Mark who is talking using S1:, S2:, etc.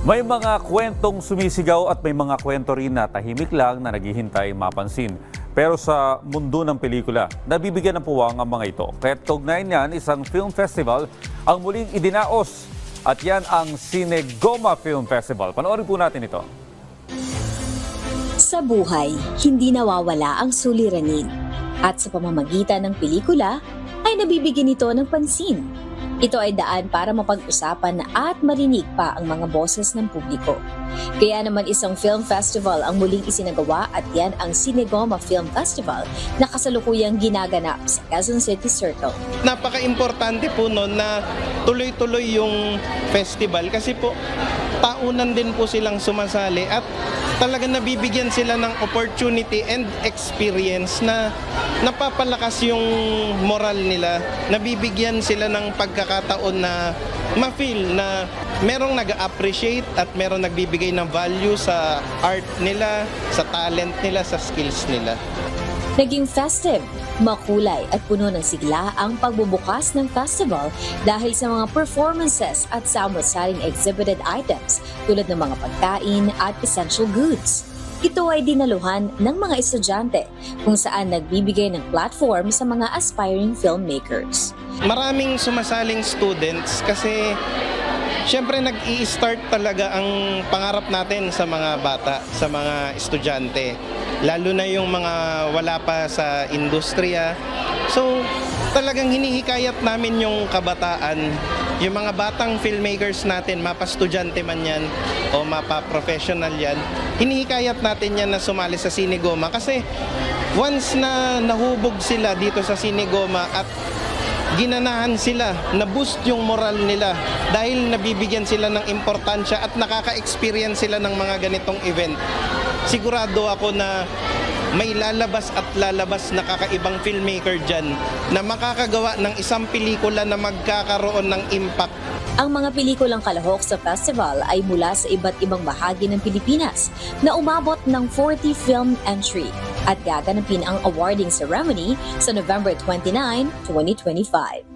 S1: May mga kwentong sumisigaw at may mga kwento rin na tahimik lang na naghihintay mapansin. Pero sa mundo ng pelikula, nabibigyan ng puwang ang mga ito. Kaya't kaugnay niyan, isang film festival ang muling idinaos. At yan ang Cinegoma Film Festival. Panoorin po natin ito.
S2: Sa buhay, hindi nawawala ang suliranin. At sa pamamagitan ng pelikula, ay nabibigyan ito ng pansin. Ito ay daan para mapag-usapan at marinig pa ang mga boses ng publiko. Kaya naman isang film festival ang muling isinagawa at yan ang Cinegoma Film Festival na kasalukuyang ginaganap sa Quezon City Circle.
S3: Napaka-importante po noon na tuloy-tuloy yung festival kasi po taunan din po silang sumasali at talagang nabibigyan sila ng opportunity and experience na napapalakas yung moral nila. Nabibigyan sila ng pagkakataon na ma-feel na merong nag-appreciate at merong nagbibigay ng value sa art nila, sa talent nila, sa skills nila.
S2: Naging festive, makulay at puno ng sigla ang pagbubukas ng festival dahil sa mga performances at samot-saring exhibited items tulad ng mga pagkain at essential goods. Ito ay dinaluhan ng mga estudyante kung saan nagbibigay ng platform sa mga aspiring filmmakers.
S3: Maraming sumasaling students kasi siyempre nag-i-start talaga ang pangarap natin sa mga bata, sa mga estudyante. Lalo na yung mga wala pa sa industriya. So talagang hinihikayat namin yung kabataan, yung mga batang filmmakers natin, mapa-estudyante man yan o mapa-professional yan, hinihikayat natin yan na sumali sa Cinegoma kasi once na nahubog sila dito sa Cinegoma at ginanahan sila, na-boost yung moral nila dahil nabibigyan sila ng importansya at nakaka-experience sila ng mga ganitong event. Sigurado ako na may lalabas at lalabas na kakaibang filmmaker dyan na makakagawa ng isang pelikula na magkakaroon ng impact.
S2: Ang mga pelikulang kalahok sa festival ay mula sa iba't ibang bahagi ng Pilipinas na umabot ng 40 film entry at gaganapin ang awarding ceremony sa November 29, 2025.